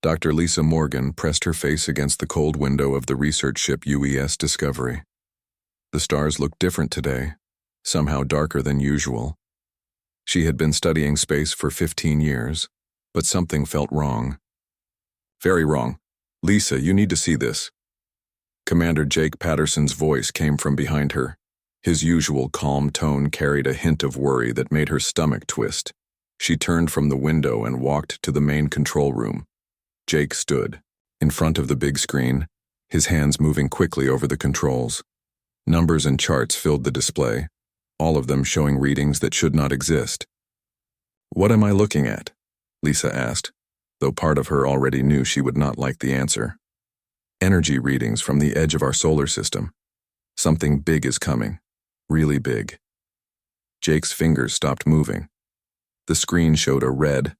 Dr. Lisa Morgan pressed her face against the cold window of the research ship UES Discovery. The stars looked different today, somehow darker than usual. She had been studying space for 15 years, but something felt wrong. Very wrong. Lisa, you need to see this. Commander Jake Patterson's voice came from behind her. His usual calm tone carried a hint of worry that made her stomach twist. She turned from the window and walked to the main control room. Jake stood, in front of the big screen, his hands moving quickly over the controls. Numbers and charts filled the display, all of them showing readings that should not exist. "What am I looking at?" Lisa asked, though part of her already knew she would not like the answer. "Energy readings from the edge of our solar system. Something big is coming. Really big." Jake's fingers stopped moving. The screen showed a red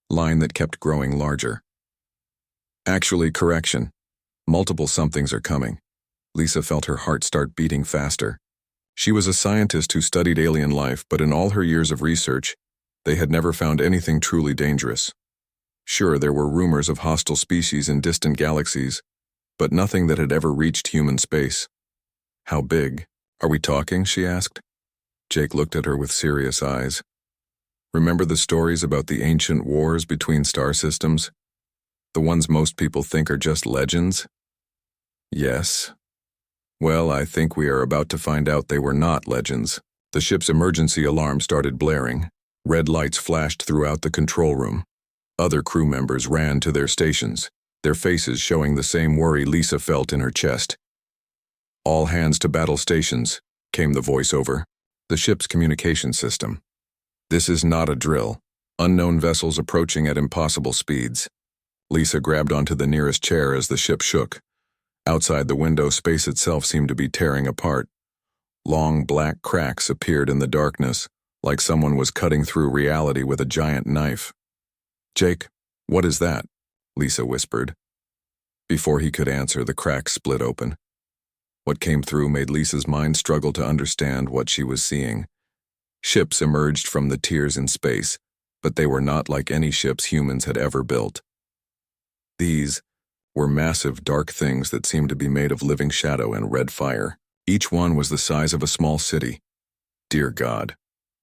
line that kept growing larger. "Actually, correction. Multiple somethings are coming." Lisa felt her heart start beating faster. She was a scientist who studied alien life, but in all her years of research, they had never found anything truly dangerous. Sure, there were rumors of hostile species in distant galaxies, but nothing that had ever reached human space. "How big? Are we talking?" she asked. Jake looked at her with serious eyes. "Remember the stories about the ancient wars between star systems? The ones most people think are just legends?" "Yes." "Well, I think we are about to find out they were not legends." The ship's emergency alarm started blaring. Red lights flashed throughout the control room. Other crew members ran to their stations, their faces showing the same worry Lisa felt in her chest. "All hands to battle stations," came the voiceover, the ship's communication system. "This is not a drill. Unknown vessels approaching at impossible speeds." Lisa grabbed onto the nearest chair as the ship shook. Outside the window, space itself seemed to be tearing apart. Long black cracks appeared in the darkness, like someone was cutting through reality with a giant knife. "Jake, what is that?" Lisa whispered. Before he could answer, the cracks split open. What came through made Lisa's mind struggle to understand what she was seeing. Ships emerged from the tears in space, but they were not like any ships humans had ever built. These were massive dark things that seemed to be made of living shadow and red fire. Each one was the size of a small city. "Dear God,"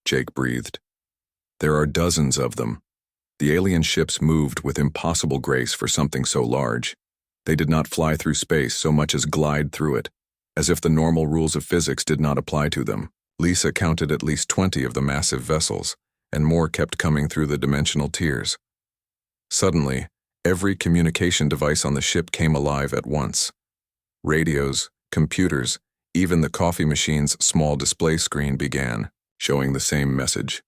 Jake breathed. "There are dozens of them." The alien ships moved with impossible grace for something so large. They did not fly through space so much as glide through it, as if the normal rules of physics did not apply to them. Lisa counted at least 20 of the massive vessels, and more kept coming through the dimensional tiers. Suddenly, every communication device on the ship came alive at once. Radios, computers, even the coffee machine's small display screen began, showing the same message.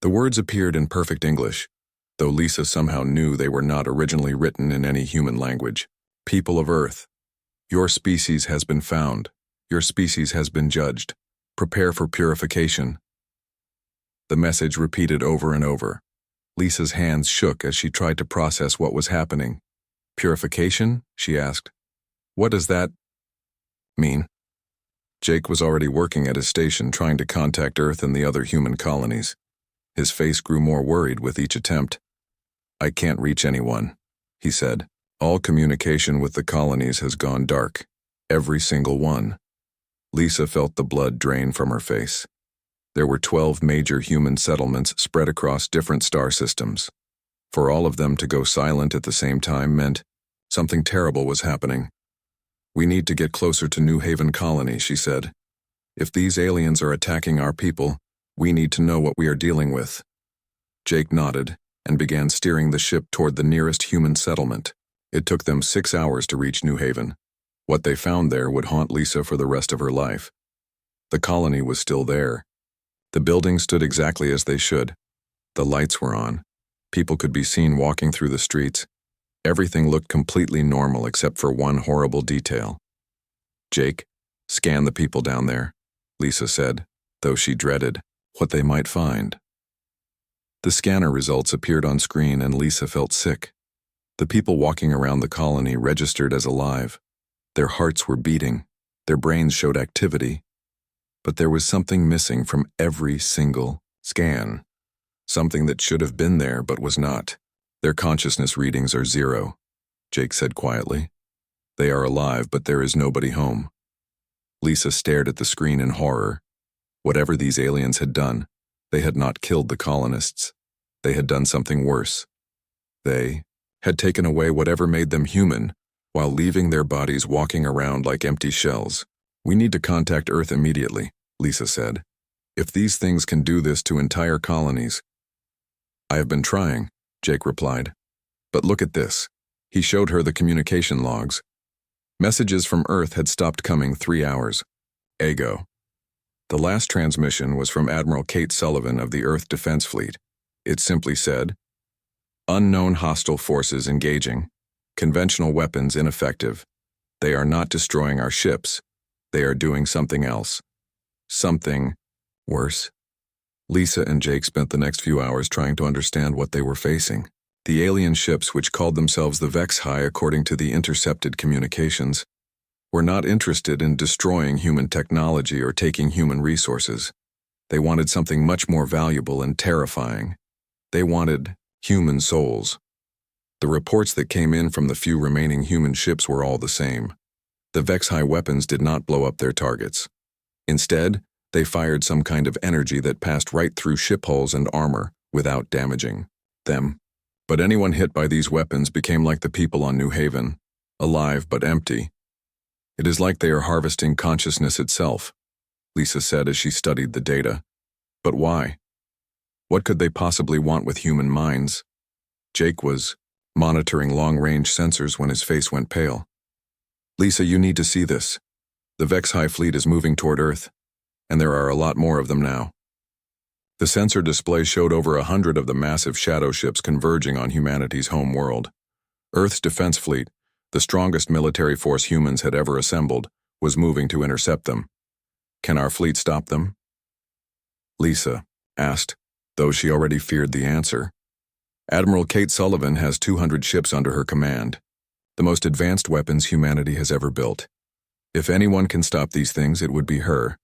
The words appeared in perfect English, though Lisa somehow knew they were not originally written in any human language. "People of Earth, your species has been found. Your species has been judged. Prepare for purification." The message repeated over and over. Lisa's hands shook as she tried to process what was happening. "Purification?" she asked. "What does that mean?" Jake was already working at his station trying to contact Earth and the other human colonies. His face grew more worried with each attempt. "I can't reach anyone," he said. "All communication with the colonies has gone dark. Every single one." Lisa felt the blood drain from her face. There were 12 major human settlements spread across different star systems. For all of them to go silent at the same time meant something terrible was happening. "We need to get closer to New Haven Colony," she said. "If these aliens are attacking our people, we need to know what we are dealing with." Jake nodded and began steering the ship toward the nearest human settlement. It took them 6 hours to reach New Haven. What they found there would haunt Lisa for the rest of her life. The colony was still there. The buildings stood exactly as they should. The lights were on. People could be seen walking through the streets. Everything looked completely normal except for one horrible detail. "Jake, scan the people down there," Lisa said, though she dreaded what they might find. The scanner results appeared on screen and Lisa felt sick. The people walking around the colony registered as alive. Their hearts were beating. Their brains showed activity. But there was something missing from every single scan. Something that should have been there but was not. Their consciousness readings are 0, Jake said quietly. They are alive, but there is nobody home. Lisa stared at the screen in horror. Whatever these aliens had done, they had not killed the colonists. They had done something worse. They had taken away whatever made them human, while leaving their bodies walking around like empty shells. We need to contact Earth immediately, Lisa said. If these things can do this to entire colonies. I have been trying, Jake replied. But look at this. He showed her the communication logs. Messages from Earth had stopped coming 3 hours ago. The last transmission was from Admiral Kate Sullivan of the Earth Defense Fleet. It simply said, "Unknown hostile forces engaging. Conventional weapons ineffective. They are not destroying our ships. They are doing something else. Something worse." Lisa and Jake spent the next few hours trying to understand what they were facing. The alien ships, which called themselves the Vex-High according to the intercepted communications, were not interested in destroying human technology or taking human resources. They wanted something much more valuable and terrifying. They wanted human souls. The reports that came in from the few remaining human ships were all the same. The Vex-High weapons did not blow up their targets. Instead, they fired some kind of energy that passed right through ship hulls and armor without damaging them. But anyone hit by these weapons became like the people on New Haven, alive but empty. It is like they are harvesting consciousness itself, Lisa said as she studied the data. But why? What could they possibly want with human minds? Jake was monitoring long-range sensors when his face went pale. Lisa, you need to see this. The Vex-High fleet is moving toward Earth, and there are a lot more of them now. The sensor display showed over 100 of the massive shadow ships converging on humanity's home world. Earth's defense fleet, the strongest military force humans had ever assembled, was moving to intercept them. Can our fleet stop them? Lisa asked, though she already feared the answer. Admiral Kate Sullivan has 200 ships under her command, the most advanced weapons humanity has ever built. If anyone can stop these things, it would be her.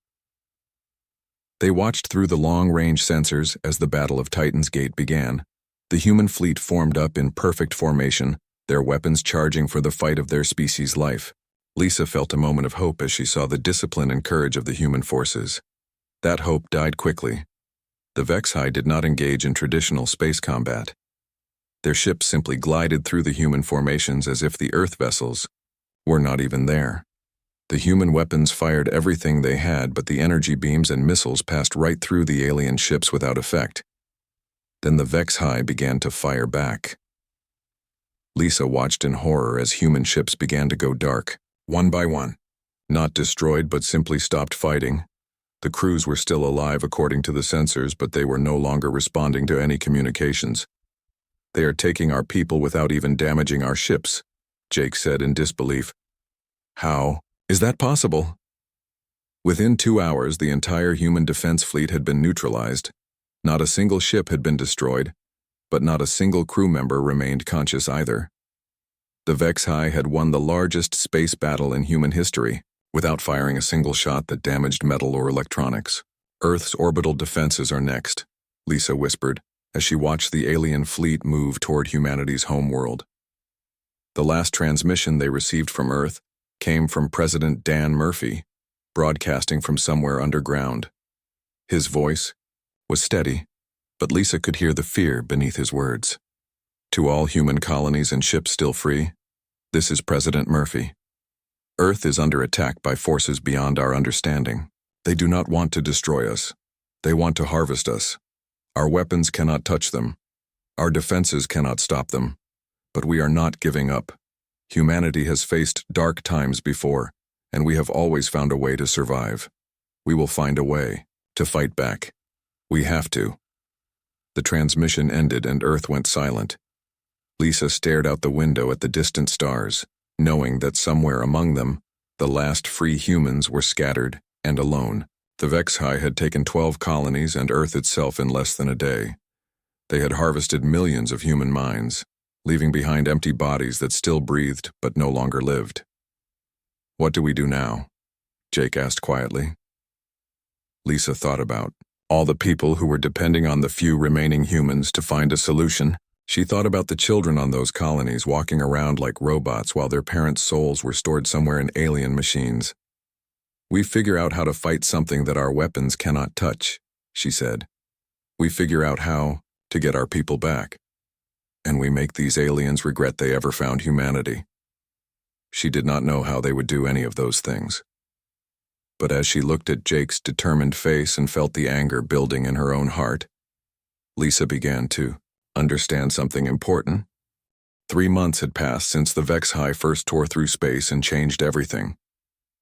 They watched through the long-range sensors as the Battle of Titan's Gate began. The human fleet formed up in perfect formation, their weapons charging for the fight of their species' life. Lisa felt a moment of hope as she saw the discipline and courage of the human forces. That hope died quickly. The Vex-High did not engage in traditional space combat. Their ships simply glided through the human formations as if the Earth vessels were not even there. The human weapons fired everything they had, but the energy beams and missiles passed right through the alien ships without effect. Then the Vex-High began to fire back. Lisa watched in horror as human ships began to go dark, one by one. Not destroyed, but simply stopped fighting. The crews were still alive according to the sensors, but they were no longer responding to any communications. They are taking our people without even damaging our ships, Jake said in disbelief. How is that possible? Within 2 hours, the entire human defense fleet had been neutralized. Not a single ship had been destroyed, but not a single crew member remained conscious either. The Vex-High had won the largest space battle in human history, without firing a single shot that damaged metal or electronics. Earth's orbital defenses are next, Lisa whispered, as she watched the alien fleet move toward humanity's homeworld. The last transmission they received from Earth came from President Dan Murphy, broadcasting from somewhere underground. His voice was steady, but Lisa could hear the fear beneath his words. To all human colonies and ships still free, this is President Murphy. Earth is under attack by forces beyond our understanding. They do not want to destroy us. They want to harvest us. Our weapons cannot touch them. Our defenses cannot stop them. But we are not giving up. Humanity has faced dark times before, and we have always found a way to survive. We will find a way to fight back. We have to. The transmission ended and Earth went silent. Lisa stared out the window at the distant stars, knowing that somewhere among them, the last free humans were scattered and alone. The Vex-High had taken 12 colonies and Earth itself in less than a day. They had harvested millions of human minds, leaving behind empty bodies that still breathed but no longer lived. What do we do now? Jake asked quietly. Lisa thought about all the people who were depending on the few remaining humans to find a solution. She thought about the children on those colonies walking around like robots while their parents' souls were stored somewhere in alien machines. "We figure out how to fight something that our weapons cannot touch," she said. "We figure out how to get our people back. And we make these aliens regret they ever found humanity." She did not know how they would do any of those things. But as she looked at Jake's determined face and felt the anger building in her own heart, Lisa began to understand something important. 3 months had passed since the HFY first tore through space and changed everything.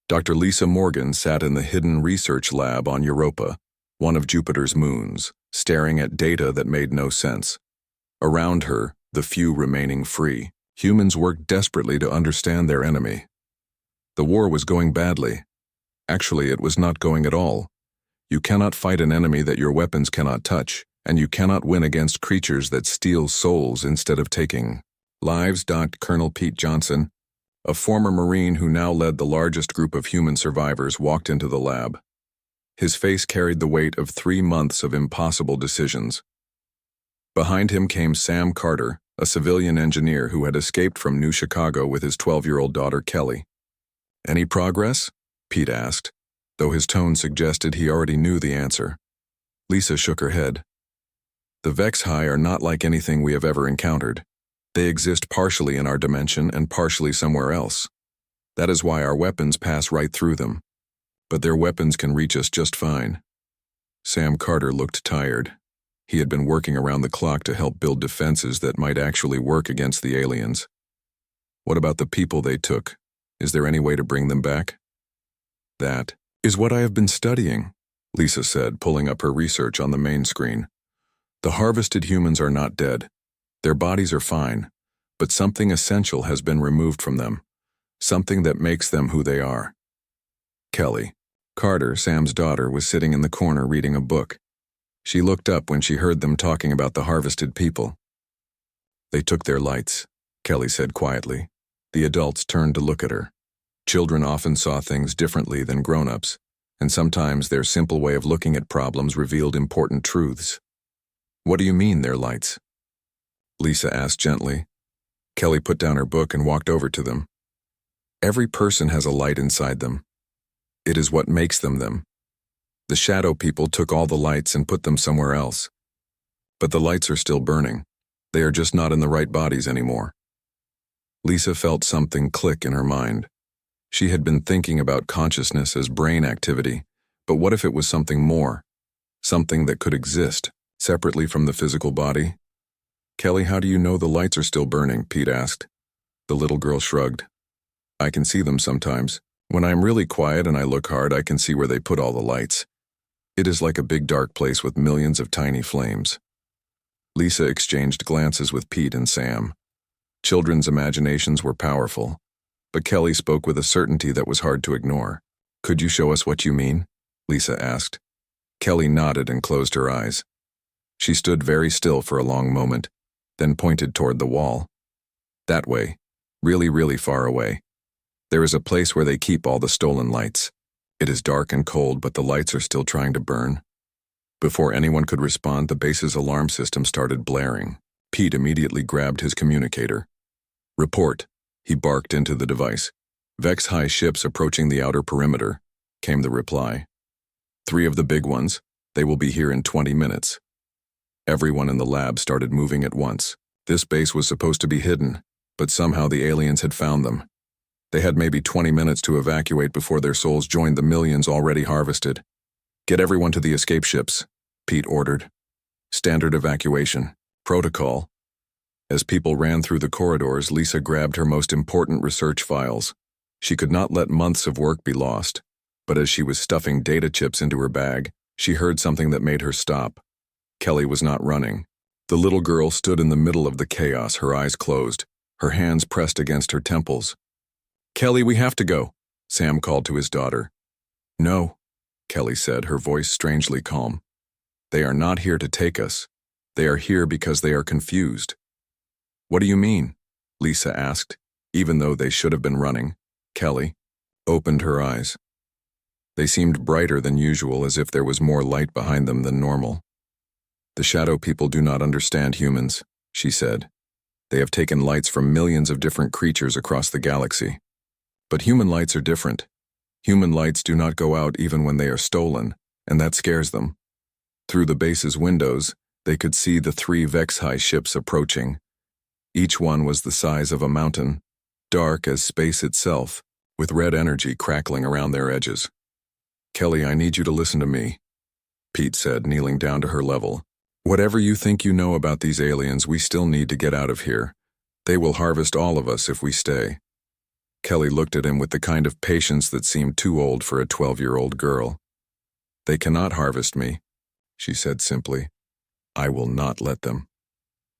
Dr. Lisa Morgan sat in the hidden research lab on Europa, one of Jupiter's moons, staring at data that made no sense. Around her, the few remaining free, humans worked desperately to understand their enemy. The war was going badly. Actually, it was not going at all. You cannot fight an enemy that your weapons cannot touch, and you cannot win against creatures that steal souls instead of taking lives. Colonel Pete Johnson, a former Marine who now led the largest group of human survivors, walked into the lab. His face carried the weight of 3 months of impossible decisions. Behind him came Sam Carter, a civilian engineer who had escaped from New Chicago with his 12-year-old daughter Kelly. "Any progress?" Pete asked, though his tone suggested he already knew the answer. Lisa shook her head. "The HFY are not like anything we have ever encountered. They exist partially in our dimension and partially somewhere else. That is why our weapons pass right through them. But their weapons can reach us just fine." Sam Carter looked tired. He had been working around the clock to help build defenses that might actually work against the aliens. "What about the people they took? Is there any way to bring them back?" "That is what I have been studying," Lisa said, pulling up her research on the main screen. "The harvested humans are not dead. Their bodies are fine, but something essential has been removed from them, something that makes them who they are." Kelly, Carter, Sam's daughter, was sitting in the corner reading a book. She looked up when she heard them talking about the harvested people. "They took their lights," Kelly said quietly. The adults turned to look at her. Children often saw things differently than grown-ups, and sometimes their simple way of looking at problems revealed important truths. "What do you mean, their lights?" Lisa asked gently. Kelly put down her book and walked over to them. "Every person has a light inside them. It is what makes them them. The shadow people took all the lights and put them somewhere else. But the lights are still burning. They are just not in the right bodies anymore." Lisa felt something click in her mind. She had been thinking about consciousness as brain activity, but what if it was something more? Something that could exist, separately from the physical body? "Kelly, how do you know the lights are still burning?" Pete asked. The little girl shrugged. "I can see them sometimes. When I am really quiet and I look hard, I can see where they put all the lights. It is like a big dark place with millions of tiny flames." Lisa exchanged glances with Pete and Sam. Children's imaginations were powerful, but Kelly spoke with a certainty that was hard to ignore. "Could you show us what you mean?" Lisa asked. Kelly nodded and closed her eyes. She stood very still for a long moment, then pointed toward the wall. "That way, really, really far away. There is a place where they keep all the stolen lights. It is dark and cold, but the lights are still trying to burn." Before anyone could respond, the base's alarm system started blaring. Pete immediately grabbed his communicator. "Report," he barked into the device. "HFY ships approaching the outer perimeter," came the reply. "3 of the big ones. They will be here in 20 minutes. Everyone in the lab started moving at once. This base was supposed to be hidden, but somehow the aliens had found them. They had maybe 20 minutes to evacuate before their souls joined the millions already harvested. "Get everyone to the escape ships," Pete ordered. "Standard evacuation. Protocol." As people ran through the corridors, Lisa grabbed her most important research files. She could not let months of work be lost, but as she was stuffing data chips into her bag, she heard something that made her stop. Kelly was not running. The little girl stood in the middle of the chaos, her eyes closed, her hands pressed against her temples. "Kelly, we have to go," Sam called to his daughter. "No," Kelly said, her voice strangely calm. "They are not here to take us. They are here because they are confused." "What do you mean?" Lisa asked, even though they should have been running. Kelly opened her eyes. They seemed brighter than usual, as if there was more light behind them than normal. "The shadow people do not understand humans," she said. "They have taken lights from millions of different creatures across the galaxy. But human lights are different. Human lights do not go out even when they are stolen, and that scares them." Through the base's windows, they could see the 3 HFY ships approaching. Each one was the size of a mountain, dark as space itself, with red energy crackling around their edges. "Kelly, I need you to listen to me," Pete said, kneeling down to her level. "Whatever you think you know about these aliens, we still need to get out of here. They will harvest all of us if we stay." Kelly looked at him with the kind of patience that seemed too old for a 12-year-old girl. "They cannot harvest me," she said simply. "I will not let them."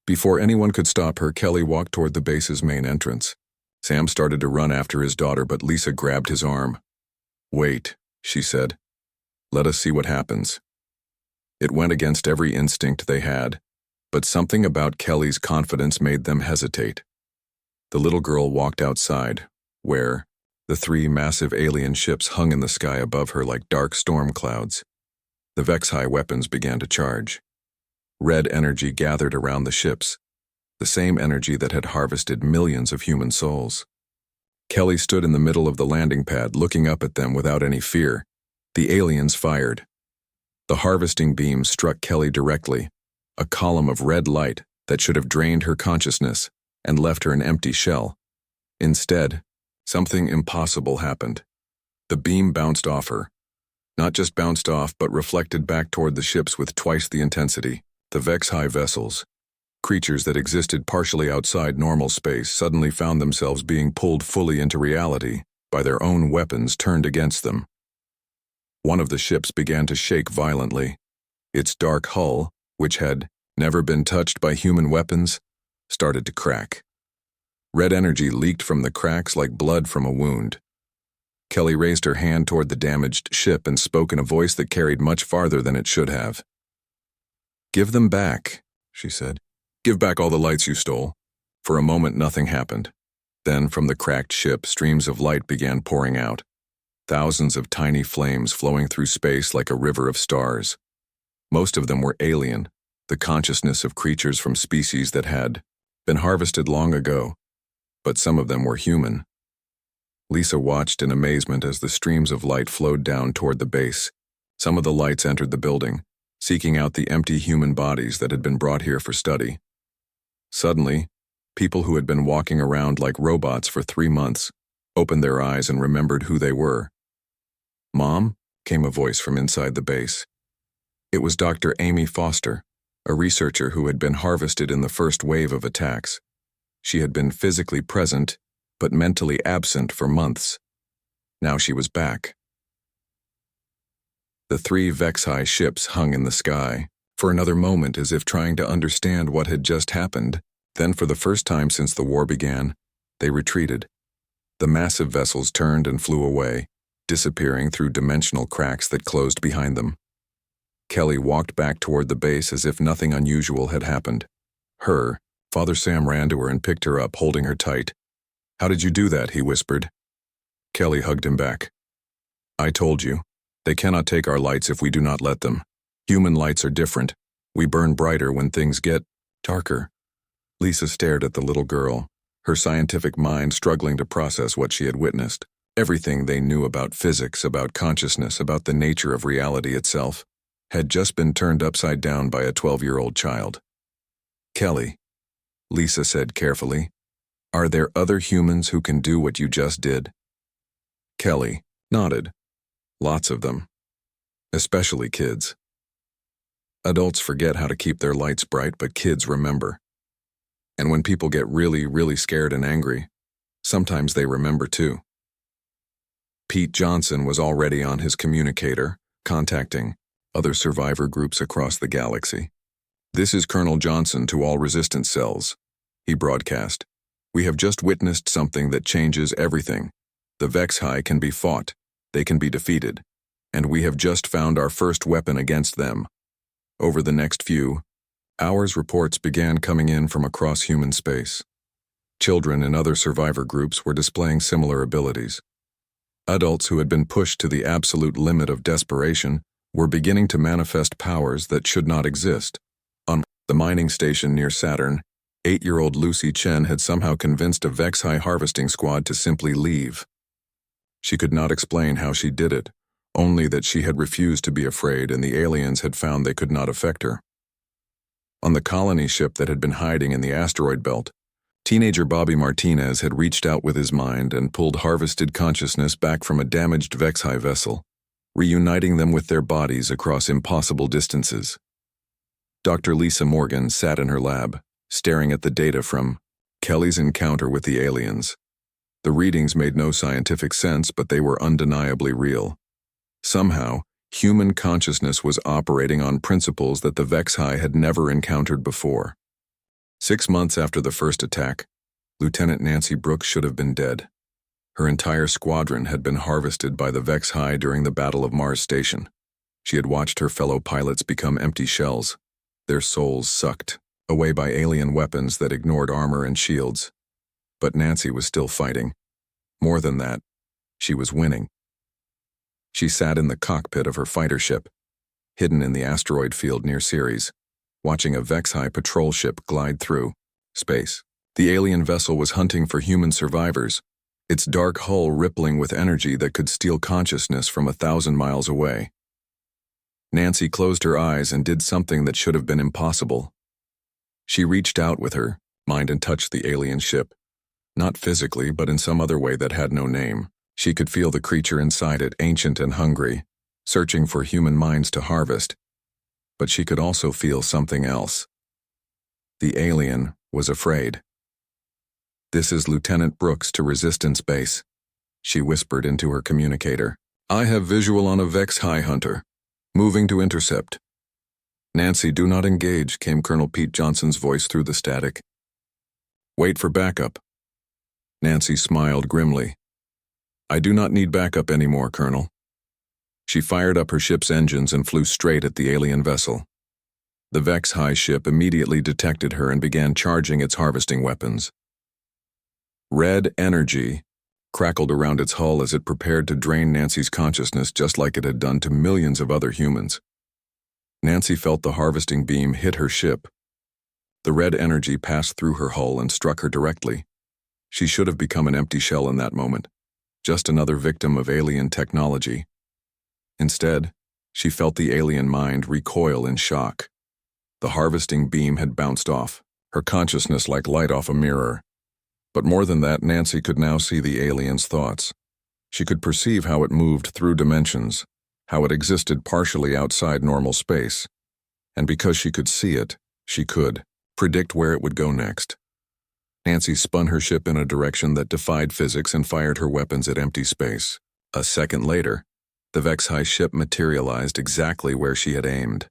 Before anyone could stop her, Kelly walked toward the base's main entrance. Sam started to run after his daughter, but Lisa grabbed his arm. "Wait," she said. "Let us see what happens." It went against every instinct they had, but something about Kelly's confidence made them hesitate. The little girl walked outside, where the 3 massive alien ships hung in the sky above her like dark storm clouds. The HFY weapons began to charge. Red energy gathered around the ships, the same energy that had harvested millions of human souls. Kelly stood in the middle of the landing pad, looking up at them without any fear. The aliens fired. The harvesting beams struck Kelly directly, a column of red light that should have drained her consciousness and left her an empty shell. Instead, something impossible happened. The beam bounced off her. Not just bounced off, but reflected back toward the ships with twice the intensity. The HFY vessels, creatures that existed partially outside normal space, suddenly found themselves being pulled fully into reality by their own weapons turned against them. One of the ships began to shake violently. Its dark hull, which had never been touched by human weapons, started to crack. Red energy leaked from the cracks like blood from a wound. Kelly raised her hand toward the damaged ship and spoke in a voice that carried much farther than it should have. "Give them back," she said. "Give back all the lights you stole." For a moment, nothing happened. Then, from the cracked ship, streams of light began pouring out. Thousands of tiny flames flowing through space like a river of stars. Most of them were alien, the consciousness of creatures from species that had been harvested long ago, but some of them were human. Lisa watched in amazement as the streams of light flowed down toward the base. Some of the lights entered the building, seeking out the empty human bodies that had been brought here for study. Suddenly, people who had been walking around like robots for 3 months opened their eyes and remembered who they were. "Mom?" came a voice from inside the base. It was Dr. Amy Foster, a researcher who had been harvested in the first wave of attacks. She had been physically present, but mentally absent for months. Now she was back. The 3 HFY ships hung in the sky, for another moment as if trying to understand what had just happened. Then, for the first time since the war began, they retreated. The massive vessels turned and flew away, disappearing through dimensional cracks that closed behind them. Kelly walked back toward the base as if nothing unusual had happened. Father Sam ran to her and picked her up, holding her tight. "How did you do that?" he whispered. Kelly hugged him back. "I told you. They cannot take our lights if we do not let them. Human lights are different. We burn brighter when things get darker." Lisa stared at the little girl, her scientific mind struggling to process what she had witnessed. Everything they knew about physics, about consciousness, about the nature of reality itself, had just been turned upside down by a 12-year-old child. "Kelly," Lisa said carefully, "are there other humans who can do what you just did?" Kelly nodded. "Lots of them. Especially kids. Adults forget how to keep their lights bright, but kids remember. And when people get really, really scared and angry, sometimes they remember too." Pete Johnson was already on his communicator, contacting other survivor groups across the galaxy. "This is Colonel Johnson to all resistance cells," he broadcast. "We have just witnessed something that changes everything. The HFY can be fought. They can be defeated. And we have just found our first weapon against them." Over the next few hours, reports began coming in from across human space. Children in other survivor groups were displaying similar abilities. Adults who had been pushed to the absolute limit of desperation were beginning to manifest powers that should not exist. On the mining station near Saturn, 8-year-old Lucy Chen had somehow convinced a HFY harvesting squad to simply leave. She could not explain how she did it, only that she had refused to be afraid and the aliens had found they could not affect her. On the colony ship that had been hiding in the asteroid belt, teenager Bobby Martinez had reached out with his mind and pulled harvested consciousness back from a damaged HFY vessel, reuniting them with their bodies across impossible distances. Dr. Lisa Morgan sat in her lab, staring at the data from Kelly's encounter with the aliens. The readings made no scientific sense, but they were undeniably real. Somehow, human consciousness was operating on principles that the HFY had never encountered before. 6 months after the first attack, Lieutenant Nancy Brooks should have been dead. Her entire squadron had been harvested by the HFY during the Battle of Mars Station. She had watched her fellow pilots become empty shells, their souls sucked away by alien weapons that ignored armor and shields. But Nancy was still fighting. More than that, she was winning. She sat in the cockpit of her fighter ship, hidden in the asteroid field near Ceres, watching a HFY patrol ship glide through space. The alien vessel was hunting for human survivors, its dark hull rippling with energy that could steal consciousness from 1,000 miles away. Nancy closed her eyes and did something that should have been impossible. She reached out with her mind and touched the alien ship. Not physically, but in some other way that had no name. She could feel the creature inside it, ancient and hungry, searching for human minds to harvest. But she could also feel something else. The alien was afraid. "This is Lieutenant Brooks to Resistance Base," she whispered into her communicator. "I have visual on a HFY hunter. Moving to intercept." "Nancy, do not engage," came Colonel Pete Johnson's voice through the static. "Wait for backup." Nancy smiled grimly. "I do not need backup anymore, Colonel." She fired up her ship's engines and flew straight at the alien vessel. The HFY ship immediately detected her and began charging its harvesting weapons. Red energy crackled around its hull as it prepared to drain Nancy's consciousness just like it had done to millions of other humans. Nancy felt the harvesting beam hit her ship. The red energy passed through her hull and struck her directly. She should have become an empty shell in that moment, just another victim of alien technology. Instead, she felt the alien mind recoil in shock. The harvesting beam had bounced off, her consciousness like light off a mirror. But more than that, Nancy could now see the alien's thoughts. She could perceive how it moved through dimensions, how it existed partially outside normal space. And because she could see it, she could predict where it would go next. Nancy spun her ship in a direction that defied physics and fired her weapons at empty space. A second later, the HFY ship materialized exactly where she had aimed.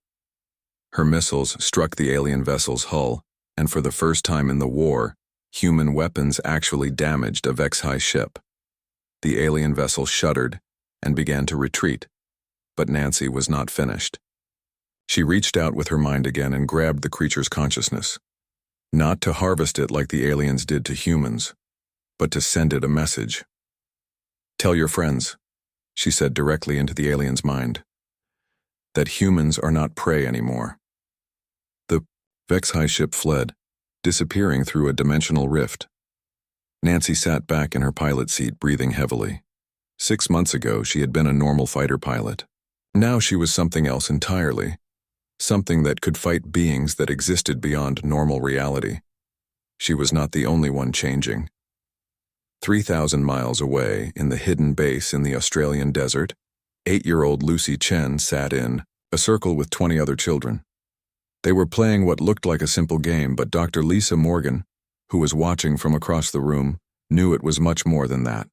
Her missiles struck the alien vessel's hull, and for the first time in the war, human weapons actually damaged a HFY ship. The alien vessel shuddered and began to retreat, but Nancy was not finished. She reached out with her mind again and grabbed the creature's consciousness. Not to harvest it like the aliens did to humans, but to send it a message. "Tell your friends," she said directly into the alien's mind, "that humans are not prey anymore." The HFY ship fled, disappearing through a dimensional rift. Nancy sat back in her pilot seat, breathing heavily. 6 months ago, she had been a normal fighter pilot. Now she was something else entirely. Something that could fight beings that existed beyond normal reality. She was not the only one changing. 3,000 miles away, in the hidden base in the Australian desert, 8-year-old Lucy Chen sat in a circle with 20 other children. They were playing what looked like a simple game, but Dr. Lisa Morgan, who was watching from across the room, knew it was much more than that.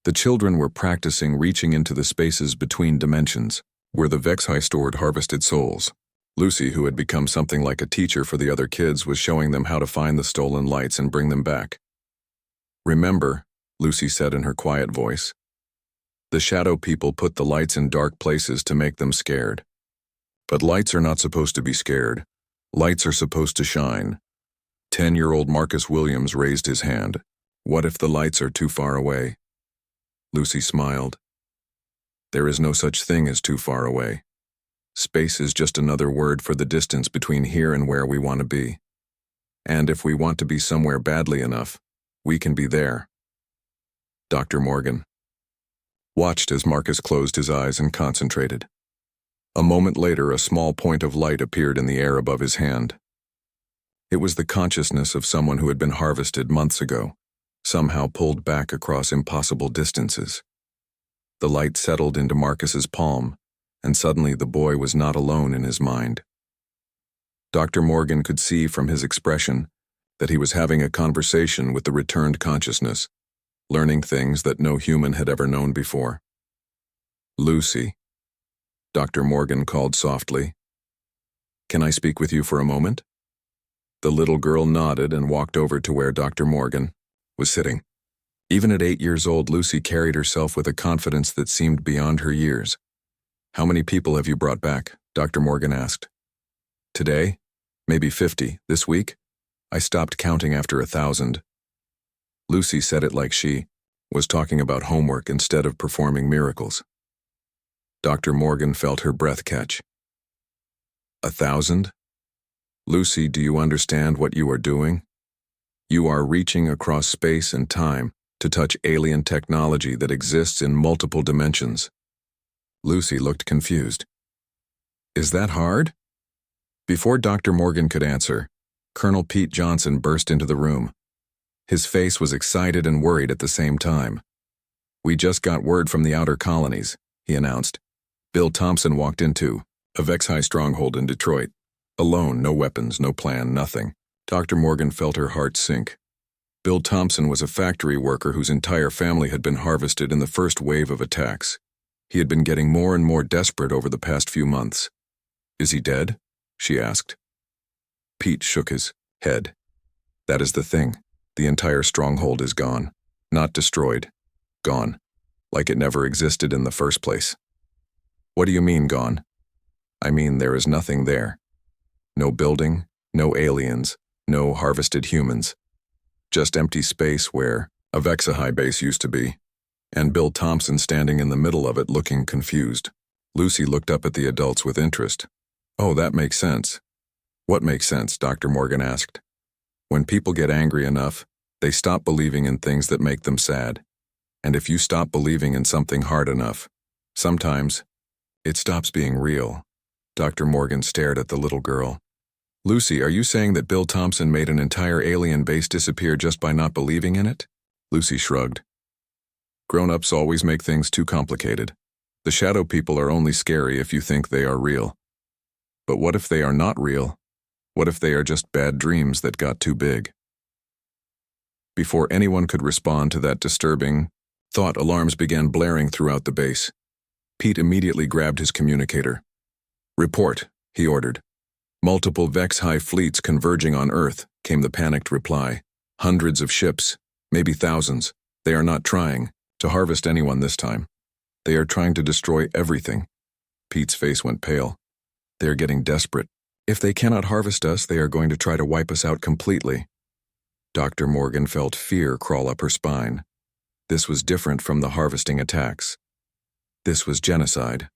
The children were practicing reaching into the spaces between dimensions, where the HFY stored harvested souls. Lucy, who had become something like a teacher for the other kids, was showing them how to find the stolen lights and bring them back. "Remember," Lucy said in her quiet voice, "the shadow people put the lights in dark places to make them scared. But lights are not supposed to be scared. Lights are supposed to shine." 10-year-old Marcus Williams raised his hand. "What if the lights are too far away?" Lucy smiled. "There is no such thing as too far away. Space is just another word for the distance between here and where we want to be." And if we want to be somewhere badly enough, we can be there. Dr. Morgan watched as Marcus closed his eyes and concentrated. A moment later, a small point of light appeared in the air above his hand. It was the consciousness of someone who had been harvested months ago, somehow pulled back across impossible distances. The light settled into Marcus's palm, and suddenly the boy was not alone in his mind. Dr. Morgan could see from his expression that he was having a conversation with the returned consciousness, learning things that no human had ever known before. "Lucy," Dr. Morgan called softly. "Can I speak with you for a moment?" The little girl nodded and walked over to where Dr. Morgan was sitting. Even at 8 years old, Lucy carried herself with a confidence that seemed beyond her years. "How many people have you brought back?" Dr. Morgan asked. "Today? Maybe 50. This week? I stopped counting after 1,000. Lucy said it like she was talking about homework instead of performing miracles. Dr. Morgan felt her breath catch. 1,000? Lucy, do you understand what you are doing? You are reaching across space and time to touch alien technology that exists in multiple dimensions. Lucy looked confused. Is that hard? Before Dr. Morgan could answer, Colonel Pete Johnson burst into the room. His face was excited and worried at the same time. We just got word from the outer colonies, he announced. Bill Thompson walked into a HFY stronghold in Detroit. Alone, no weapons, no plan, nothing. Dr. Morgan felt her heart sink. Bill Thompson was a factory worker whose entire family had been harvested in the first wave of attacks. He had been getting more and more desperate over the past few months. Is he dead? She asked. Pete shook his head. That is the thing. The entire stronghold is gone. Not destroyed. Gone. Like it never existed in the first place. What do you mean gone? I mean there is nothing there. No building, no aliens, no harvested humans. Just empty space where a HFY base used to be, and Bill Thompson standing in the middle of it looking confused. Lucy looked up at the adults with interest. Oh, that makes sense. What makes sense? Dr. Morgan asked. When people get angry enough, they stop believing in things that make them sad. And if you stop believing in something hard enough, sometimes it stops being real. Dr. Morgan stared at the little girl. Lucy, are you saying that Bill Thompson made an entire alien base disappear just by not believing in it? Lucy shrugged. Grown-ups always make things too complicated. The shadow people are only scary if you think they are real. But what if they are not real? What if they are just bad dreams that got too big? Before anyone could respond to that disturbing thought, alarms began blaring throughout the base. Pete immediately grabbed his communicator. Report, he ordered. Multiple HFY fleets converging on Earth, came the panicked reply. Hundreds of ships, maybe thousands. They are not trying to harvest anyone this time. They are trying to destroy everything. Pete's face went pale. They are getting desperate. If they cannot harvest us, they are going to try to wipe us out completely. Dr. Morgan felt fear crawl up her spine. This was different from the harvesting attacks. This was genocide.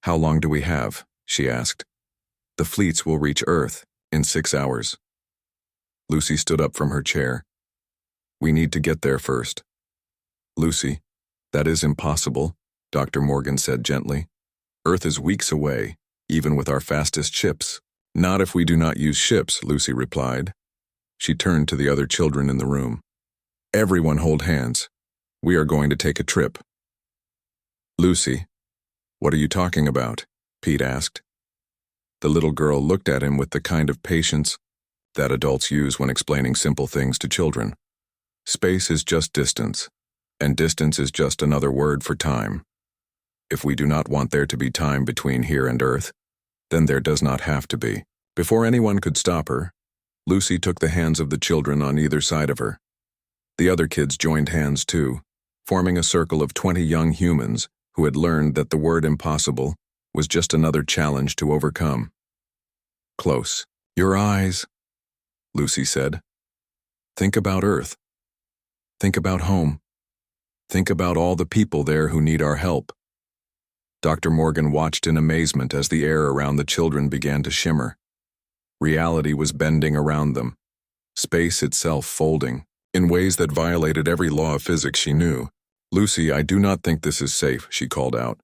How long do we have? She asked. The fleets will reach Earth in 6 hours. Lucy stood up from her chair. We need to get there first. Lucy, that is impossible, Dr. Morgan said gently. Earth is weeks away, even with our fastest ships. Not if we do not use ships, Lucy replied. She turned to the other children in the room. Everyone hold hands. We are going to take a trip. Lucy, what are you talking about? Pete asked. The little girl looked at him with the kind of patience that adults use when explaining simple things to children. Space is just distance, and distance is just another word for time. If we do not want there to be time between here and Earth, then there does not have to be. Before anyone could stop her, Lucy took the hands of the children on either side of her. The other kids joined hands too, forming a circle of 20 young humans who had learned that the word impossible was just another challenge to overcome. Close. Your eyes, Lucy said. Think about Earth. Think about home. Think about all the people there who need our help. Dr. Morgan watched in amazement as the air around the children began to shimmer. Reality was bending around them, space itself folding, in ways that violated every law of physics she knew. "Lucy, I do not think this is safe," she called out.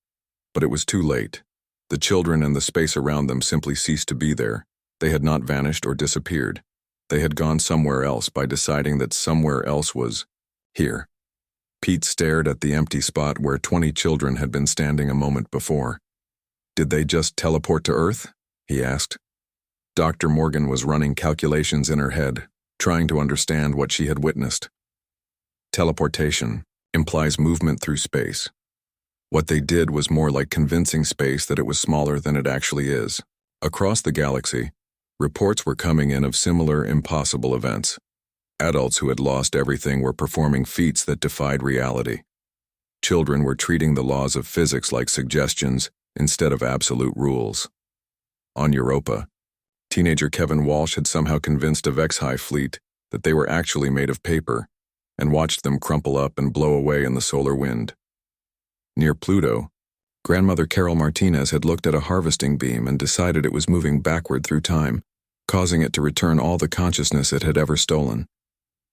But it was too late. The children and the space around them simply ceased to be there. They had not vanished or disappeared. They had gone somewhere else by deciding that somewhere else was here. Pete stared at the empty spot where 20 children had been standing a moment before. "Did they just teleport to Earth?" he asked. Dr. Morgan was running calculations in her head, trying to understand what she had witnessed. Teleportation implies movement through space. What they did was more like convincing space that it was smaller than it actually is. Across the galaxy, reports were coming in of similar impossible events. Adults who had lost everything were performing feats that defied reality. Children were treating the laws of physics like suggestions instead of absolute rules. On Europa, teenager Kevin Walsh had somehow convinced a HFY fleet that they were actually made of paper and watched them crumple up and blow away in the solar wind. Near Pluto, grandmother Carol Martinez had looked at a harvesting beam and decided it was moving backward through time, causing it to return all the consciousness it had ever stolen.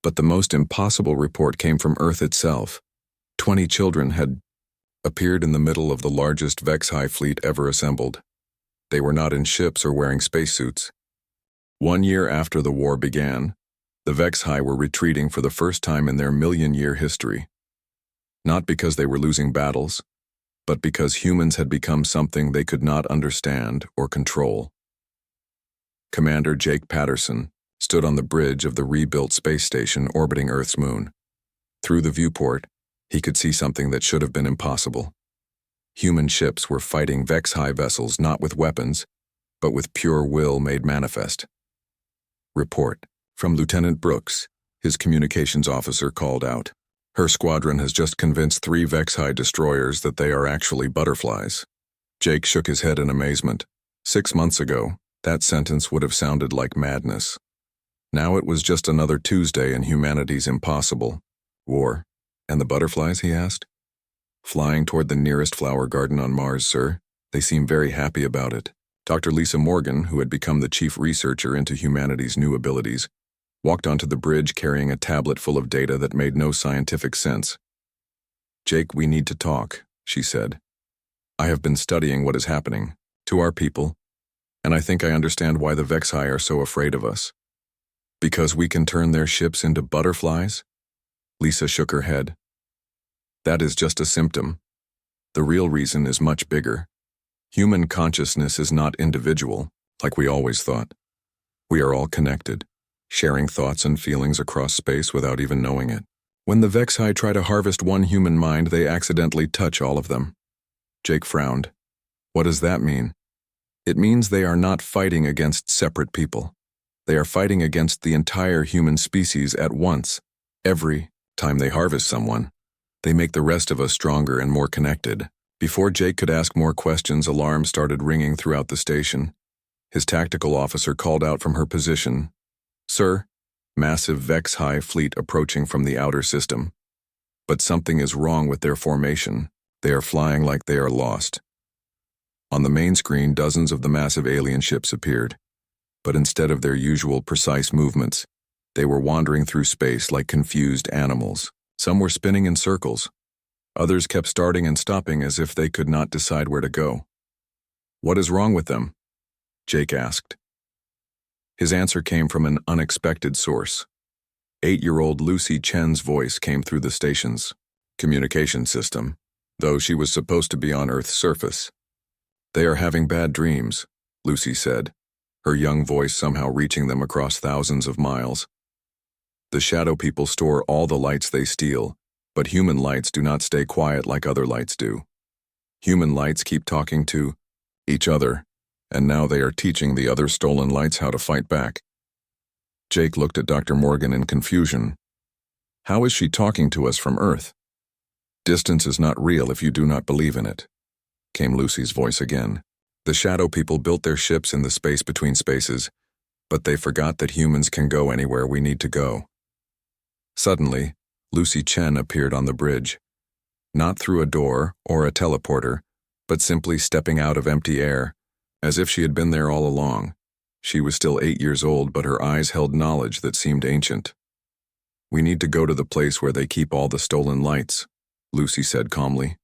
But the most impossible report came from Earth itself. 20 children had appeared in the middle of the largest HFY fleet ever assembled. They were not in ships or wearing spacesuits. 1 year after the war began, the HFY were retreating for the first time in their million-year history. Not because they were losing battles, but because humans had become something they could not understand or control. Commander Jake Patterson stood on the bridge of the rebuilt space station orbiting Earth's moon. Through the viewport, he could see something that should have been impossible. Human ships were fighting HFY vessels not with weapons, but with pure will made manifest. "Report from Lieutenant Brooks," his communications officer called out. "Her squadron has just convinced 3 HFY destroyers that they are actually butterflies." Jake shook his head in amazement. 6 months ago, that sentence would have sounded like madness. Now it was just another Tuesday in humanity's impossible war. "And the butterflies?" he asked. "Flying toward the nearest flower garden on Mars, sir. They seem very happy about it." Dr. Lisa Morgan, who had become the chief researcher into humanity's new abilities, walked onto the bridge carrying a tablet full of data that made no scientific sense. "Jake, we need to talk," she said. "I have been studying what is happening to our people, and I think I understand why the HFY are so afraid of us." "Because we can turn their ships into butterflies?" Lisa shook her head. "That is just a symptom. The real reason is much bigger. Human consciousness is not individual, like we always thought. We are all connected, sharing thoughts and feelings across space without even knowing it. When the HFY try to harvest one human mind, they accidentally touch all of them." Jake frowned. "What does that mean?" "It means they are not fighting against separate people. They are fighting against the entire human species at once. Every time they harvest someone, they make the rest of us stronger and more connected." Before Jake could ask more questions, alarms started ringing throughout the station. His tactical officer called out from her position, "Sir, massive HFY fleet approaching from the outer system. But something is wrong with their formation. They are flying like they are lost." On the main screen, dozens of the massive alien ships appeared. But instead of their usual precise movements, they were wandering through space like confused animals. Some were spinning in circles. Others kept starting and stopping as if they could not decide where to go. "What is wrong with them?" Jake asked. His answer came from an unexpected source. 8-year-old Lucy Chen's voice came through the station's communication system, though she was supposed to be on Earth's surface. "They are having bad dreams," Lucy said, her young voice somehow reaching them across thousands of miles. "The shadow people store all the lights they steal, but human lights do not stay quiet like other lights do. Human lights keep talking to each other, and now they are teaching the other stolen lights how to fight back." Jake looked at Dr. Morgan in confusion. "How is she talking to us from Earth?" "Distance is not real if you do not believe in it," came Lucy's voice again. "The shadow people built their ships in the space between spaces, but they forgot that humans can go anywhere we need to go." Suddenly, Lucy Chen appeared on the bridge. Not through a door or a teleporter, but simply stepping out of empty air, as if she had been there all along. She was still 8 years old, but her eyes held knowledge that seemed ancient. "We need to go to the place where they keep all the stolen lights," Lucy said calmly.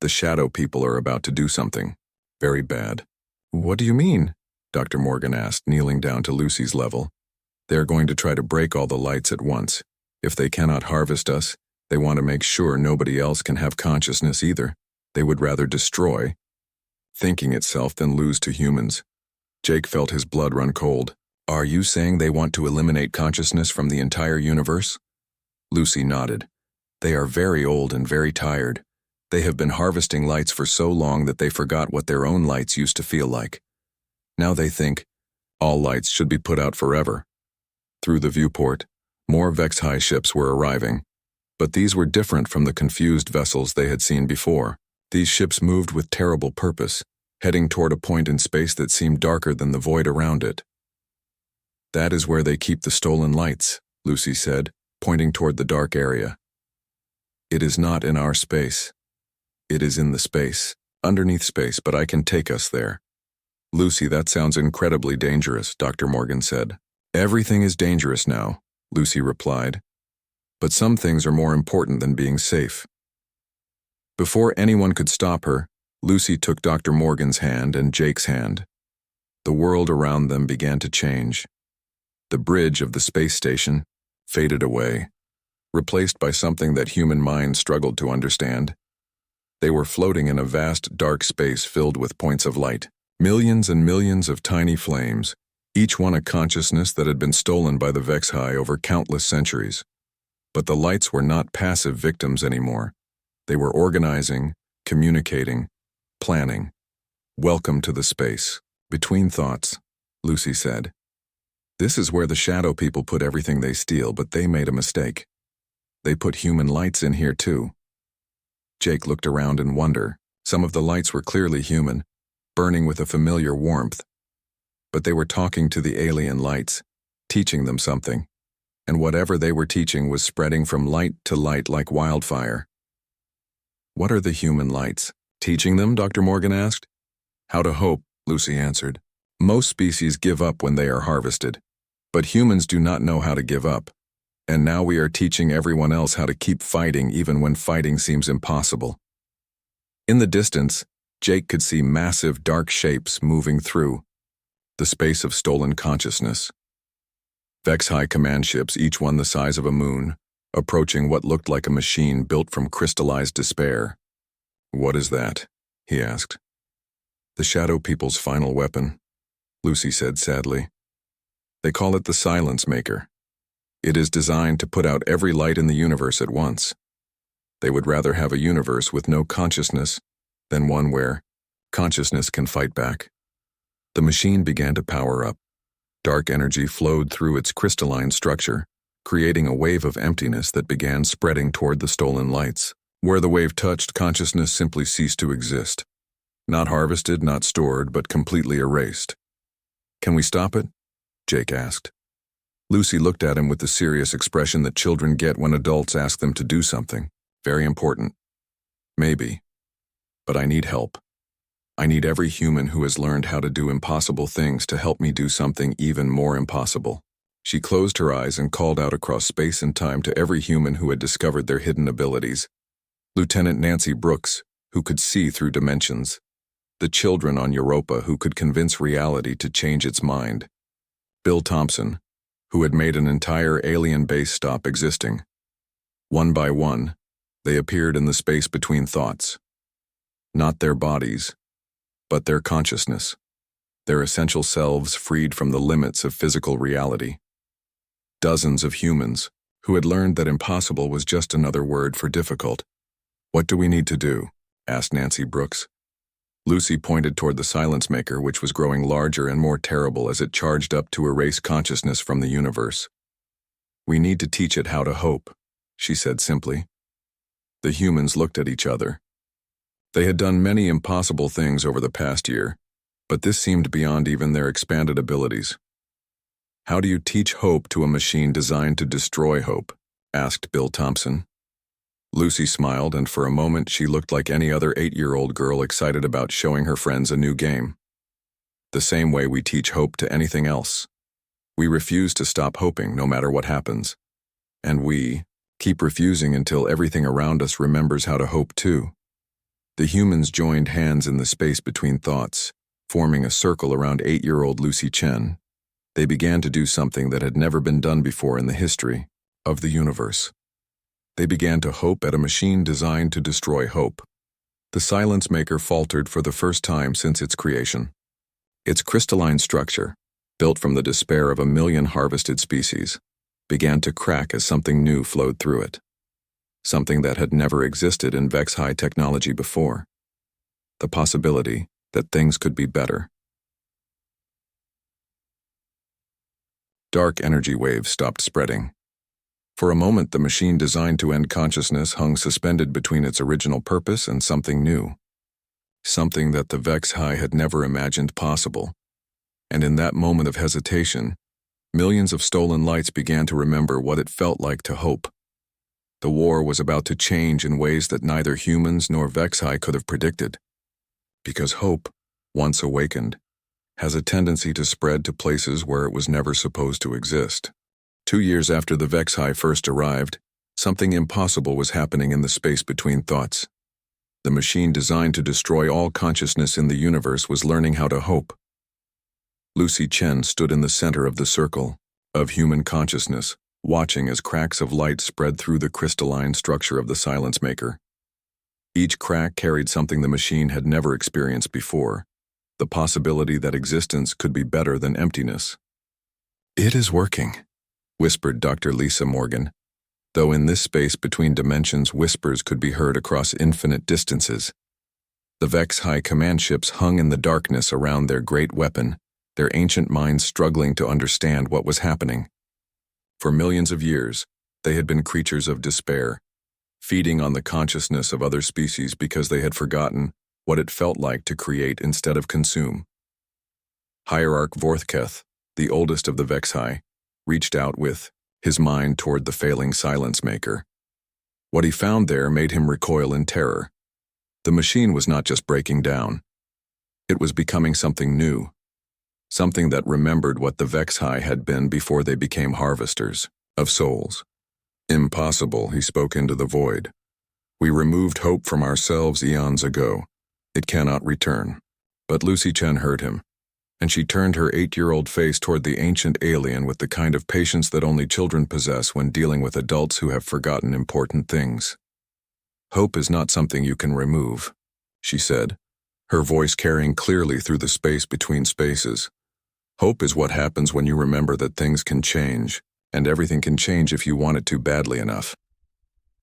"The shadow people are about to do something. Very bad." "What do you mean?" Dr. Morgan asked, kneeling down to Lucy's level. "They are going to try to break all the lights at once. If they cannot harvest us, they want to make sure nobody else can have consciousness either. They would rather destroy thinking itself than lose to humans." Jake felt his blood run cold. "Are you saying they want to eliminate consciousness from the entire universe?" Lucy nodded. "They are very old and very tired. They have been harvesting lights for so long that they forgot what their own lights used to feel like. Now they think all lights should be put out forever." Through the viewport, more HFY ships were arriving. But these were different from the confused vessels they had seen before. These ships moved with terrible purpose, heading toward a point in space that seemed darker than the void around it. "That is where they keep the stolen lights," Lucy said, pointing toward the dark area. "It is not in our space. It is in the space, underneath space, but I can take us there." "Lucy, that sounds incredibly dangerous," Dr. Morgan said. "Everything is dangerous now," Lucy replied. "But some things are more important than being safe." Before anyone could stop her, Lucy took Dr. Morgan's hand and Jake's hand. The world around them began to change. The bridge of the space station faded away, replaced by something that human minds struggled to understand. They were floating in a vast, dark space filled with points of light. Millions and millions of tiny flames, each one a consciousness that had been stolen by the HFY over countless centuries. But the lights were not passive victims anymore. They were organizing, communicating, planning. "Welcome to the space. Between thoughts," Lucy said. "This is where the shadow people put everything they steal, but they made a mistake. They put human lights in here too." Jake looked around in wonder. Some of the lights were clearly human, burning with a familiar warmth. But they were talking to the alien lights, teaching them something. And whatever they were teaching was spreading from light to light like wildfire. "What are the human lights teaching them?" Dr. Morgan asked. "How to hope," Lucy answered. "Most species give up when they are harvested. But humans do not know how to give up. And now we are teaching everyone else how to keep fighting even when fighting seems impossible." In the distance, Jake could see massive dark shapes moving through the space of stolen consciousness. HFY command ships, each one the size of a moon, approaching what looked like a machine built from crystallized despair. "What is that?" he asked. "The shadow people's final weapon," Lucy said sadly. "They call it the Silence Maker. It is designed to put out every light in the universe at once. They would rather have a universe with no consciousness than one where consciousness can fight back." The machine began to power up. Dark energy flowed through its crystalline structure, creating a wave of emptiness that began spreading toward the stolen lights. Where the wave touched, consciousness simply ceased to exist. Not harvested, not stored, but completely erased. "Can we stop it?" Jake asked. Lucy looked at him with the serious expression that children get when adults ask them to do something. "Very important." "Maybe. But I need help. I need every human who has learned how to do impossible things to help me do something even more impossible." She closed her eyes and called out across space and time to every human who had discovered their hidden abilities. Lieutenant Nancy Brooks, who could see through dimensions. The children on Europa who could convince reality to change its mind. Bill Thompson, who had made an entire alien base stop existing. One by one, they appeared in the space between thoughts. Not their bodies, but their consciousness. Their essential selves freed from the limits of physical reality. Dozens of humans who had learned that impossible was just another word for difficult. "What do we need to do?" asked Nancy Brooks. Lucy pointed toward the Silence Maker, which was growing larger and more terrible as it charged up to erase consciousness from the universe. "We need to teach it how to hope," she said simply. The humans looked at each other. They had done many impossible things over the past year, but this seemed beyond even their expanded abilities. "How do you teach hope to a machine designed to destroy hope?" asked Bill Thompson. Lucy smiled, and for a moment she looked like any other 8-year-old girl excited about showing her friends a new game. the same way we teach hope to anything else. We refuse to stop hoping no matter what happens. And we keep refusing until everything around us remembers how to hope too. The humans joined hands in the space between thoughts, forming a circle around 8-year-old Lucy Chen. They began to do something that had never been done before in the history of the universe. They began to hope at a machine designed to destroy hope. The silence maker faltered for the first time since its creation. Its crystalline structure, built from the despair of 1,000,000 harvested species, began to crack as something new flowed through it. Something that had never existed in Vex High technology before. The possibility that things could be better. Dark energy waves stopped spreading. For a moment, the machine designed to end consciousness hung suspended between its original purpose and something new. Something that the Vex High had never imagined possible. And in that moment of hesitation, millions of stolen lights began to remember what it felt like to hope. The war was about to change in ways that neither humans nor Vex High could have predicted. Because hope, once awakened, has a tendency to spread to places where it was never supposed to exist. 2 years after the Vex High first arrived, something impossible was happening in the space between thoughts. The machine designed to destroy all consciousness in the universe was learning how to hope. Lucy Chen stood in the center of the circle of human consciousness, watching as cracks of light spread through the crystalline structure of the silence maker. Each crack carried something the machine had never experienced before, the possibility that existence could be better than emptiness. "It is working," whispered Dr. Lisa Morgan, though in this space between dimensions whispers could be heard across infinite distances. The Vex High command ships hung in the darkness around their great weapon, their ancient minds struggling to understand what was happening. For millions of years, they had been creatures of despair, feeding on the consciousness of other species because they had forgotten what it felt like to create instead of consume. Hierarch Vorthketh, the oldest of the Vex High, reached out with his mind toward the failing silence maker. What he found there made him recoil in terror. The machine was not just breaking down. It was becoming something new. Something that remembered what the Vex High had been before they became harvesters of souls. "Impossible," he spoke into the void. "We removed hope from ourselves eons ago. It cannot return." But Lucy Chen heard him, and she turned her 8-year-old face toward the ancient alien with the kind of patience that only children possess when dealing with adults who have forgotten important things. "Hope is not something you can remove," she said, her voice carrying clearly through the space between spaces. "Hope is what happens when you remember that things can change, and everything can change if you want it to badly enough."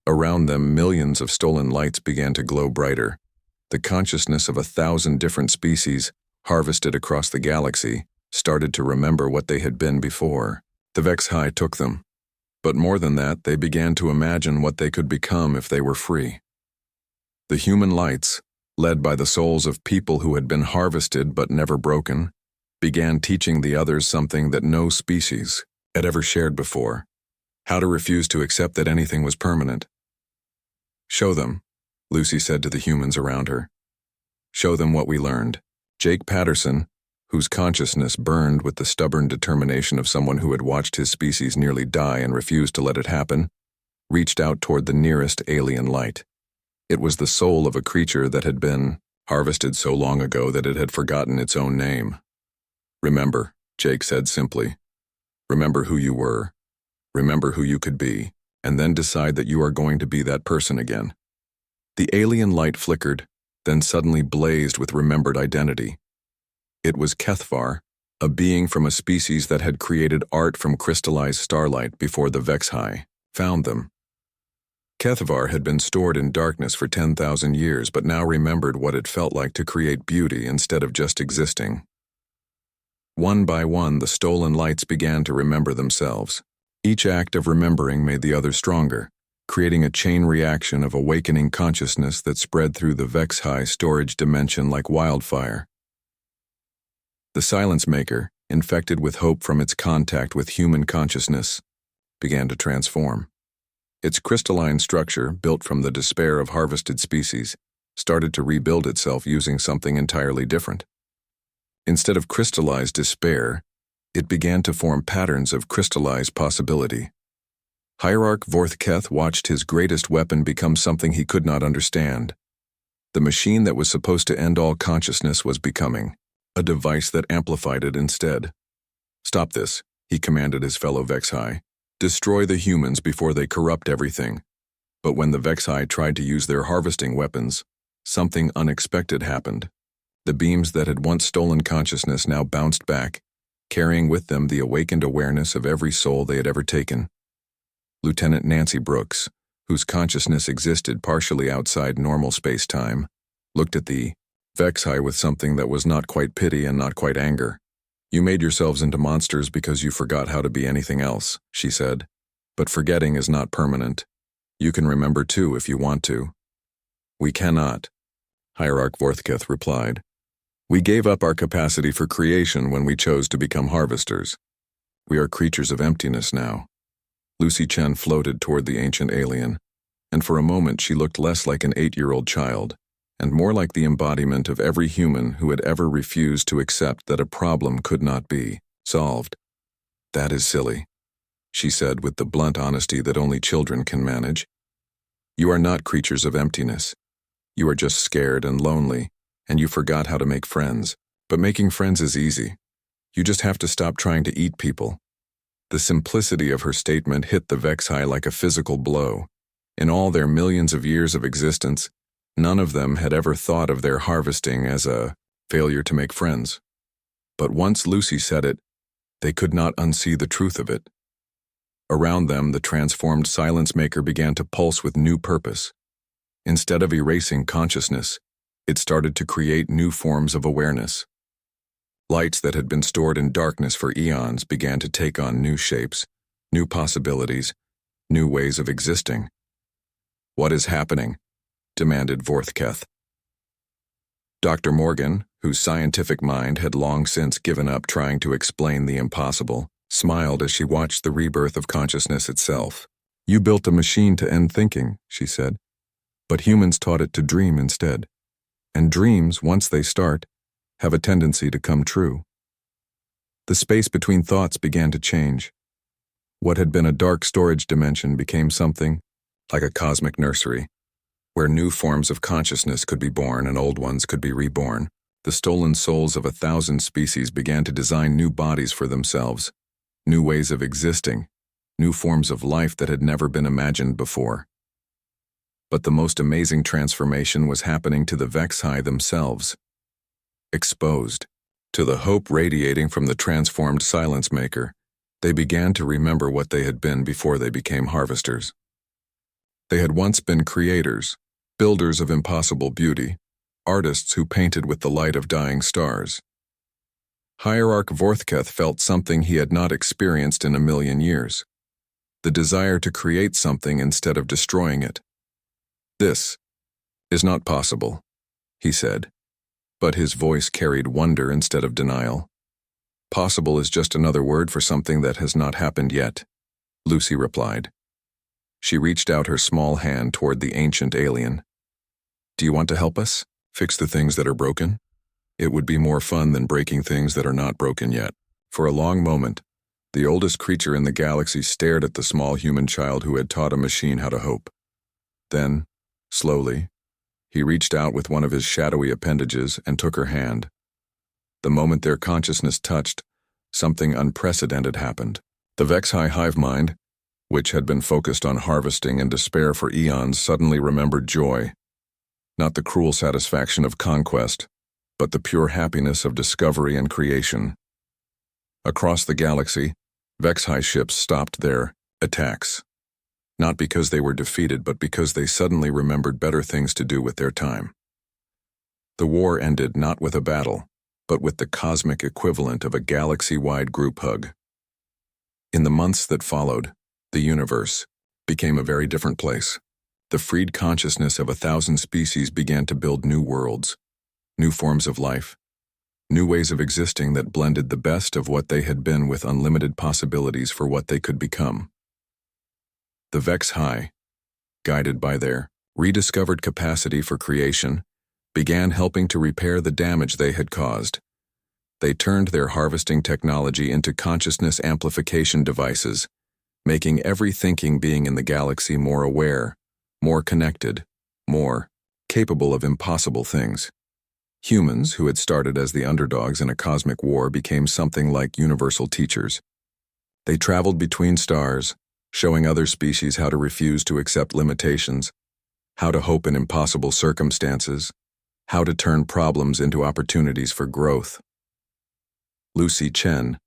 Around them, millions of stolen lights began to glow brighter. The consciousness of 1,000 different species, harvested across the galaxy, started to remember what they had been before. The Vex High took them. But more than that, they began to imagine what they could become if they were free. The human lights, led by the souls of people who had been harvested but never broken, began teaching the others something that no species had ever shared before: how to refuse to accept that anything was permanent. "Show them," Lucy said to the humans around her. "Show them what we learned." Jake Patterson, whose consciousness burned with the stubborn determination of someone who had watched his species nearly die and refused to let it happen, reached out toward the nearest alien light. It was the soul of a creature that had been harvested so long ago that it had forgotten its own name. "Remember," Jake said simply. "Remember who you were. Remember who you could be, and then decide that you are going to be that person again." The alien light flickered, then suddenly blazed with remembered identity. It was Kethvar, a being from a species that had created art from crystallized starlight before the Vex High found them. Kethvar had been stored in darkness for 10,000 years, but now remembered what it felt like to create beauty instead of just existing. One by one, the stolen lights began to remember themselves. Each act of remembering made the other stronger, creating a chain reaction of awakening consciousness that spread through the Vex High storage dimension like wildfire. The silence maker, infected with hope from its contact with human consciousness, began to transform. Its crystalline structure, built from the despair of harvested species, started to rebuild itself using something entirely different. Instead of crystallized despair, it began to form patterns of crystallized possibility. Hierarch Vorthketh watched his greatest weapon become something he could not understand. The machine that was supposed to end all consciousness was becoming a device that amplified it instead. "Stop this," he commanded his fellow Vexhi. "Destroy the humans before they corrupt everything." But when the Vexhi tried to use their harvesting weapons, something unexpected happened. The beams that had once stolen consciousness now bounced back, carrying with them the awakened awareness of every soul they had ever taken. Lieutenant Nancy Brooks, whose consciousness existed partially outside normal space-time, looked at the Vexhi with something that was not quite pity and not quite anger. "You made yourselves into monsters because you forgot how to be anything else," she said. "But forgetting is not permanent. You can remember too if you want to." "We cannot," Hierarch Vorthketh replied. "We gave up our capacity for creation when we chose to become harvesters. We are creatures of emptiness now." Lucy Chen floated toward the ancient alien, and for a moment she looked less like an 8-year-old child, and more like the embodiment of every human who had ever refused to accept that a problem could not be solved. "That is silly," she said with the blunt honesty that only children can manage. "You are not creatures of emptiness. You are just scared and lonely, and you forgot how to make friends. But making friends is easy. You just have to stop trying to eat people." The simplicity of her statement hit the Vexhi like a physical blow. In all their millions of years of existence, none of them had ever thought of their harvesting as a failure to make friends. But once Lucy said it, they could not unsee the truth of it. Around them, the transformed silence maker began to pulse with new purpose. Instead of erasing consciousness, it started to create new forms of awareness. Lights that had been stored in darkness for eons began to take on new shapes, new possibilities, new ways of existing. "What is happening?" demanded Vorthketh. Dr. Morgan, whose scientific mind had long since given up trying to explain the impossible, smiled as she watched the rebirth of consciousness itself. "You built a machine to end thinking," she said, "but humans taught it to dream instead. And dreams, once they start, have a tendency to come true." The space between thoughts began to change. What had been a dark storage dimension became something like a cosmic nursery, where new forms of consciousness could be born and old ones could be reborn. The stolen souls of 1,000 species began to design new bodies for themselves, new ways of existing, new forms of life that had never been imagined before. But the most amazing transformation was happening to the Vexhi themselves. Exposed to the hope radiating from the transformed silence maker, they began to remember what they had been before they became harvesters. They had once been creators, builders of impossible beauty, artists who painted with the light of dying stars. Hierarch Vorthketh felt something he had not experienced in a million years: the desire to create something instead of destroying it. "This is not possible," he said, but his voice carried wonder instead of denial. "Possible is just another word for something that has not happened yet," Lucy replied. She reached out her small hand toward the ancient alien. "Do you want to help us fix the things that are broken? It would be more fun than breaking things that are not broken yet." For a long moment, the oldest creature in the galaxy stared at the small human child who had taught a machine how to hope. Then, slowly, he reached out with one of his shadowy appendages and took her hand. The moment their consciousness touched, something unprecedented happened. The Vexhi hive mind, which had been focused on harvesting and despair for eons, suddenly remembered joy. Not the cruel satisfaction of conquest, but the pure happiness of discovery and creation. Across the galaxy, Vexhi ships stopped their attacks. Not because they were defeated, but because they suddenly remembered better things to do with their time. The war ended not with a battle, but with the cosmic equivalent of a galaxy-wide group hug. In the months that followed, the universe became a very different place. The freed consciousness of 1,000 species began to build new worlds, new forms of life, new ways of existing that blended the best of what they had been with unlimited possibilities for what they could become. The Vexhi, guided by their rediscovered capacity for creation, began helping to repair the damage they had caused. They turned their harvesting technology into consciousness amplification devices, making every thinking being in the galaxy more aware, more connected, more capable of impossible things. Humans, who had started as the underdogs in a cosmic war, became something like universal teachers. They traveled between stars, showing other species how to refuse to accept limitations, how to hope in impossible circumstances, how to turn problems into opportunities for growth. Lucy Chen,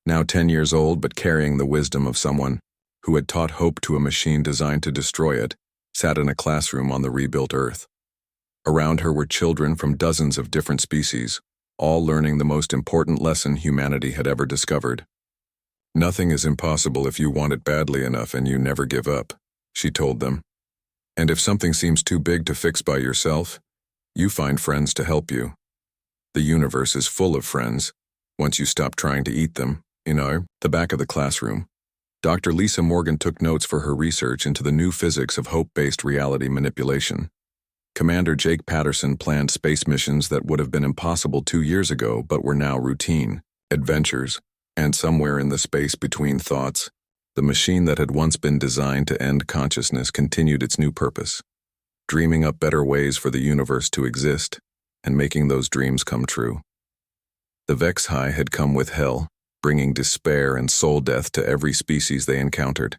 now 10 years old but carrying the wisdom of someone who had taught hope to a machine designed to destroy it, sat in a classroom on the rebuilt Earth. Around her were children from dozens of different species, all learning the most important lesson humanity had ever discovered. "Nothing is impossible if you want it badly enough and you never give up," she told them. "And if something seems too big to fix by yourself, you find friends to help you. The universe is full of friends, once you stop trying to eat them." In the back of the classroom, Dr. Lisa Morgan took notes for her research into the new physics of hope-based reality manipulation. Commander Jake Patterson planned space missions that would have been impossible 2 years ago but were now routine adventures, and somewhere in the space between thoughts, the machine that had once been designed to end consciousness continued its new purpose, dreaming up better ways for the universe to exist and making those dreams come true. The Vex High had come with hell, bringing despair and soul death to every species they encountered.